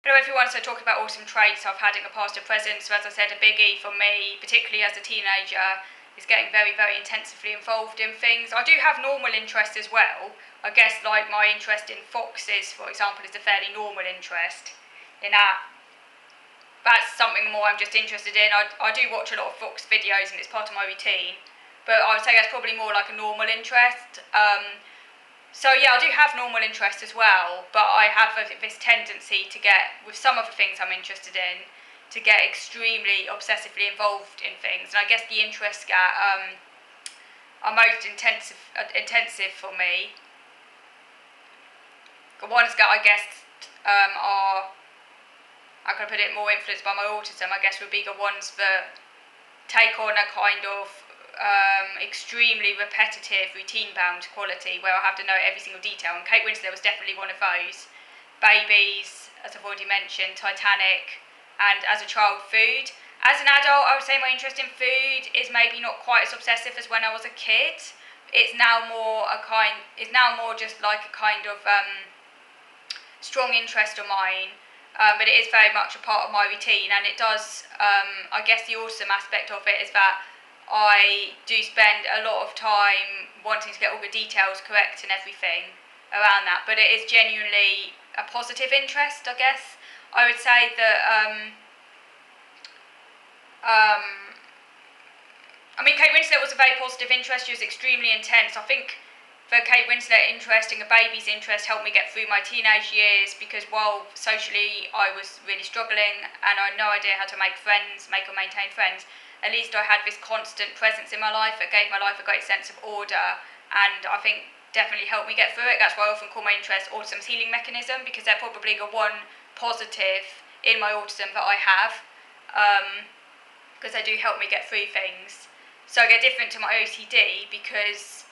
Hello everyone, so talking about awesome traits I've had in the past and present. So as I said, a biggie for me, particularly as a teenager, is getting very, very intensively involved in things. I do have normal interest as well. I guess like my interest in foxes, for example, is a fairly normal interest. In that's something more I'm just interested in. I do watch a lot of fox videos and it's part of my routine. But I would say that's probably more like a normal interest. So yeah, I do have normal interest as well, but I have this tendency to get, with some of the things I'm interested in, to get extremely obsessively involved in things. And I guess the interests that are most intensive for me, the ones that I guess are, how can I put it, more influenced by my autism, I guess would be the ones that take on a kind of extremely repetitive, routine-bound quality where I have to know every single detail. And Kate Winslet was definitely one of those. Babies, as I've already mentioned, Titanic, and as a child, food. As an adult, I would say my interest in food is maybe not quite as obsessive as when I was a kid. It's now more just like a kind of strong interest of mine. But it is very much a part of my routine, and it does, I guess the awesome aspect of it is that I do spend a lot of time wanting to get all the details correct and everything around that, but it is genuinely a positive interest, I guess. I would say that, Kate Winslet was a very positive interest. She was extremely intense. I think the Kate Winslet interest and the baby's interest helped me get through my teenage years, because while socially I was really struggling and I had no idea how to make or maintain friends, at least I had this constant presence in my life that gave my life a great sense of order, and I think definitely helped me get through it. That's why I often call my interest autism's healing mechanism, because they're probably the one positive in my autism that I have, because they do help me get through things. So they're different to my OCD because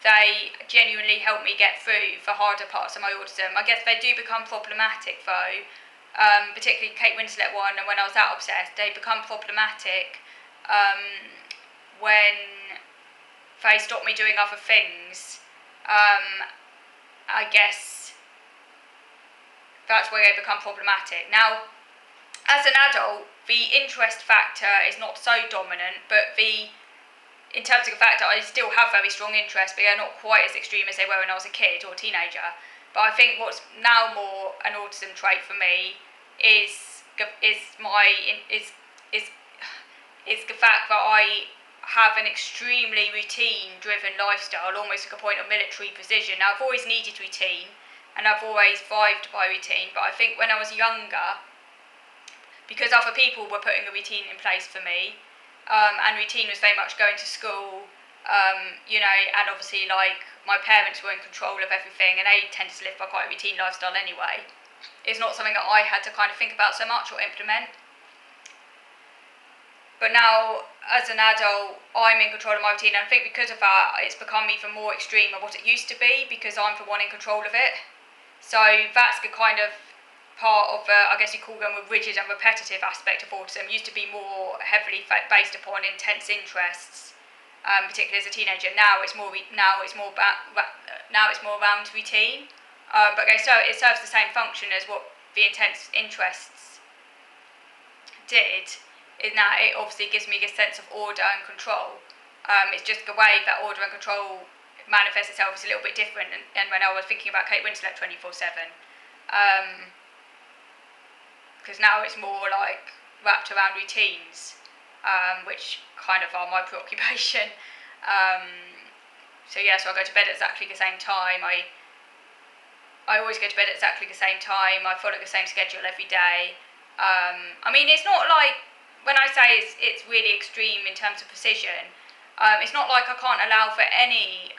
they genuinely help me get through the harder parts of my autism. I guess they do become problematic though, particularly Kate Winslet one, and when I was that obsessed, they become problematic when they stop me doing other things. I guess that's where they become problematic. Now, as an adult, the interest factor is not so dominant, but in terms of the fact that I still have very strong interest, but they're not quite as extreme as they were when I was a kid or a teenager. But I think what's now more an autism trait for me is the fact that I have an extremely routine-driven lifestyle, almost like a point of military precision. Now, I've always needed routine, and I've always thrived by routine, but I think when I was younger, because other people were putting a routine in place for me, and routine was very much going to school, and obviously like my parents were in control of everything, and they tended to live by quite a routine lifestyle anyway. It's not something that I had to kind of think about so much or implement. But now, as an adult, I'm in control of my routine, and I think because of that, it's become even more extreme than what it used to be, because I'm the one in control of it. So that's the kind of part of, I guess you call them, a rigid and repetitive aspect of autism. It used to be more heavily based upon intense interests, particularly as a teenager. Now it's more around routine. But it serves the same function as what the intense interests did. In that it obviously gives me a sense of order and control. It's just the way that order and control manifests itself is a little bit different. And when I was thinking about Kate Winslet 24/7, because now it's more like wrapped around routines, which kind of are my preoccupation. So I go to bed at exactly the same time. I always go to bed at exactly the same time. I follow the same schedule every day. It's not like, when I say it's really extreme in terms of precision, it's not like I can't allow for any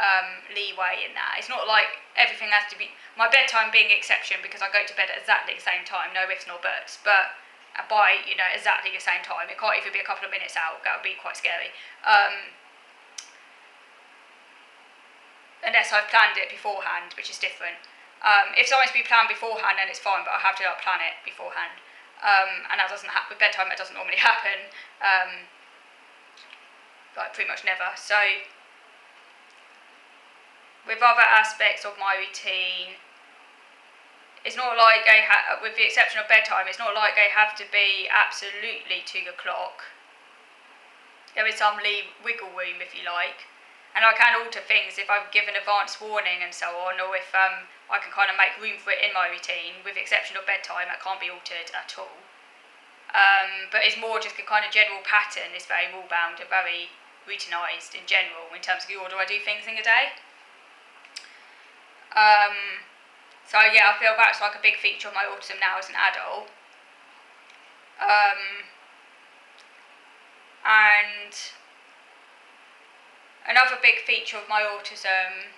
leeway in that. It's not like everything has to be, my bedtime being the exception, because I go to bed at exactly the same time, no ifs nor buts, but by exactly the same time. It can't even be a couple of minutes out. That would be quite scary. Unless I've planned it beforehand, which is different. If something's been planned beforehand, then it's fine, but I have to plan it beforehand. And that doesn't happen with bedtime. That doesn't normally happen, like pretty much never. So with other aspects of my routine, it's not like they with the exception of bedtime, it's not like they have to be absolutely to the clock. There is some wiggle room, if you like. And I can alter things if I'm given advance warning and so on, or if I can kind of make room for it in my routine. With the exception of bedtime, that can't be altered at all. But it's more just a kind of general pattern. It's very rule-bound and very routinised in general in terms of the order I do things in a day. So yeah, I feel that's like a big feature of my autism now as an adult. And another big feature of my autism,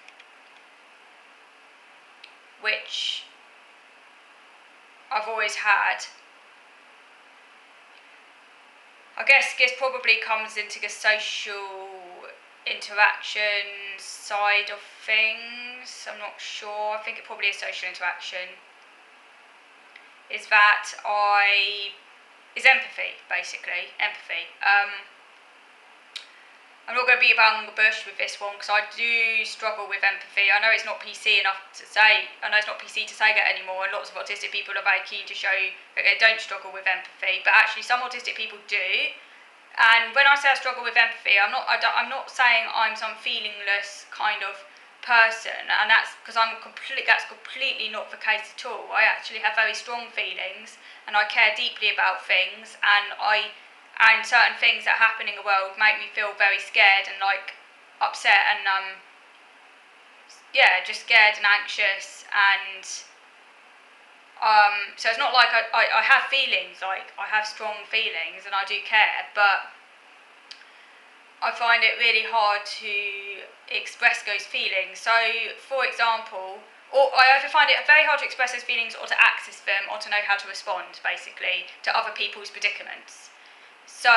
which I've always had, I guess this probably comes into the social interaction side of things. I'm not sure. I think it probably is social interaction. Is empathy, basically. Empathy. I'm not going to beat around the bush with this one because I do struggle with empathy. I know it's not PC to say that anymore, and lots of autistic people are very keen to show that they don't struggle with empathy, but actually some autistic people do. And when I say I struggle with empathy, I'm not saying I'm some feelingless kind of person, and that's because that's completely not the case at all. I actually have very strong feelings, and I care deeply about things, and certain things that happen in the world make me feel very scared and like upset and just scared and anxious, and so it's not like I have feelings, like I have strong feelings and I do care, but I find it really hard to express those feelings. So, for example, or I either find it very hard to express those feelings or to access them or to know how to respond, basically, to other people's predicaments. So,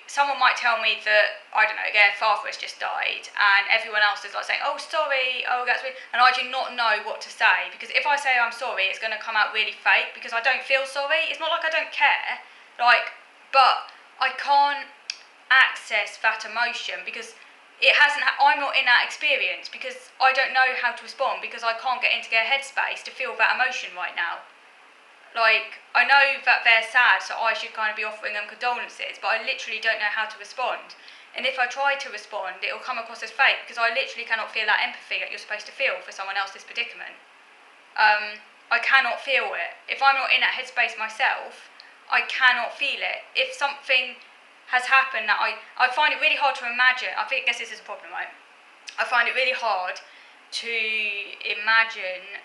someone might tell me that, I don't know, their father has just died, and everyone else is like saying, oh, sorry, oh, that's weird, and I do not know what to say, because if I say I'm sorry, it's going to come out really fake, because I don't feel sorry. It's not like I don't care, but I can't access that emotion because I'm not in that experience, because I don't know how to respond, because I can't get into their headspace to feel that emotion right now. Like, I know that they're sad, so I should kind of be offering them condolences, but I literally don't know how to respond. And if I try to respond, it'll come across as fake, because I literally cannot feel that empathy that you're supposed to feel for someone else's predicament. I cannot feel it. If I'm not in that headspace myself, I cannot feel it. If something has happened that I find it really hard to imagine. I guess this is a problem, right? I find it really hard to imagine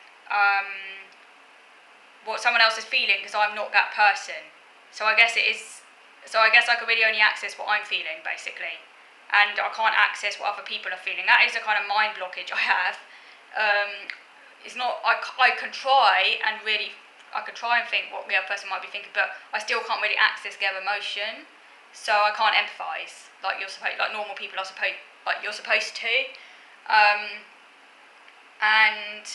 what someone else is feeling because I'm not that person. So I guess I can really only access what I'm feeling, basically, and I can't access what other people are feeling. That is a kind of mind blockage I have. It's not. I can try and think what the other person might be thinking, but I still can't really access their emotion. So I can't empathise like normal people are you're supposed to, and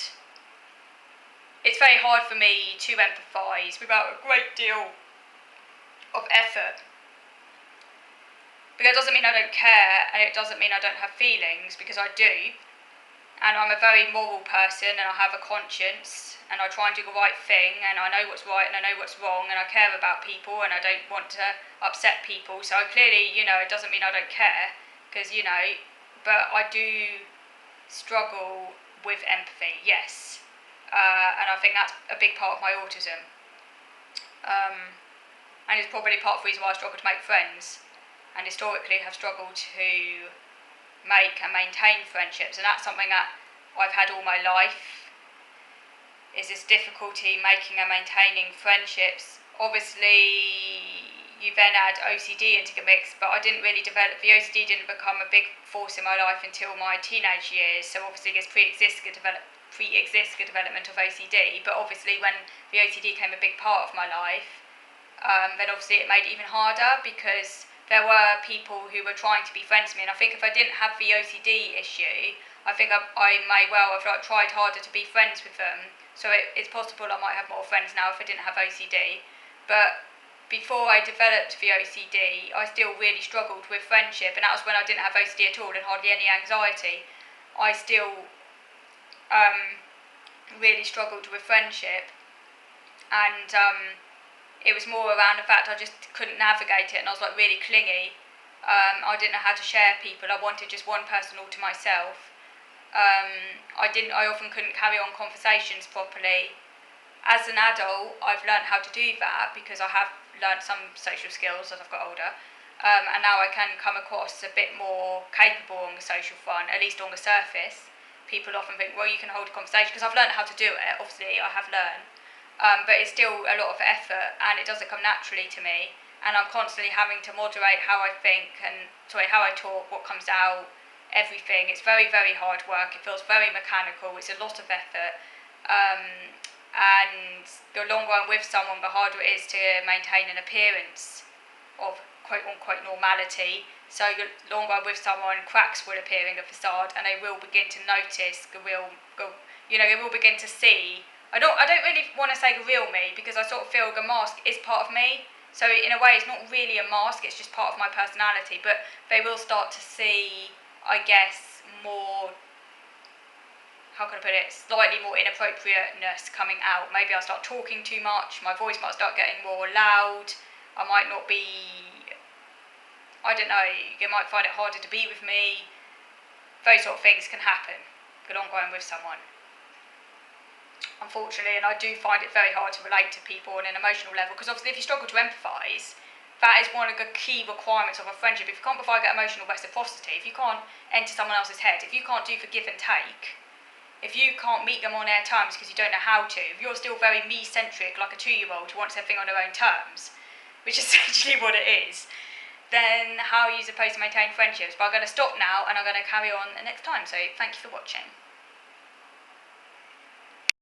it's very hard for me to empathise without a great deal of effort. But that doesn't mean I don't care, and it doesn't mean I don't have feelings, because I do. And I'm a very moral person, and I have a conscience, and I try and do the right thing, and I know what's right and I know what's wrong, and I care about people, and I don't want to upset people. So clearly, it doesn't mean I don't care, because, but I do struggle with empathy, yes. And I think that's a big part of my autism. And it's probably part of the reason why I struggle to make friends, and historically have struggled to make and maintain friendships, and that's something that I've had all my life, is this difficulty making and maintaining friendships. Obviously, you then add OCD into the mix, but the OCD didn't become a big force in my life until my teenage years, so obviously this pre-exists the development of OCD, but obviously when the OCD became a big part of my life, then obviously it made it even harder, because there were people who were trying to be friends with me, and I think if I didn't have the OCD issue, I think I may well have tried harder to be friends with them. So it's possible I might have more friends now if I didn't have OCD. But before I developed the OCD, I still really struggled with friendship, and that was when I didn't have OCD at all and hardly any anxiety. I still really struggled with friendship. and it was more around the fact I just couldn't navigate it, and I was like really clingy. I didn't know how to share people. I wanted just one person all to myself. I often couldn't carry on conversations properly. As an adult, I've learned how to do that because I have learned some social skills as I've got older. And now I can come across a bit more capable on the social front, at least on the surface. People often think, well, you can hold a conversation, because I've learned how to do it, obviously, I have learned. But it's still a lot of effort, and it doesn't come naturally to me. And I'm constantly having to moderate how I think and how I talk, what comes out, everything. It's very, very hard work. It feels very mechanical. It's a lot of effort. And the longer I'm with someone, the harder it is to maintain an appearance of quote-unquote normality. So the longer I'm with someone, cracks will appear in the facade, and they will begin to notice they will begin to see. I don't really want to say the real me, because I sort of feel the mask is part of me. So in a way, it's not really a mask, it's just part of my personality. But they will start to see, I guess, more, how can I put it, slightly more inappropriateness coming out. Maybe I'll start talking too much, my voice might start getting more loud, I might not be, I don't know, you might find it harder to be with me. Those sort of things can happen the longer I'm with someone, unfortunately. And I do find it very hard to relate to people on an emotional level, because obviously if you struggle to empathise, that is one of the key requirements of a friendship. If you can't provide that emotional reciprocity, if you can't enter someone else's head, if you can't do the give and take, if you can't meet them on their terms because you don't know how to, if you're still very me-centric, like a 2-year-old who wants everything on their own terms, which is essentially what it is, then how are you supposed to maintain friendships? But I'm going to stop now, and I'm going to carry on next time. So thank you for watching.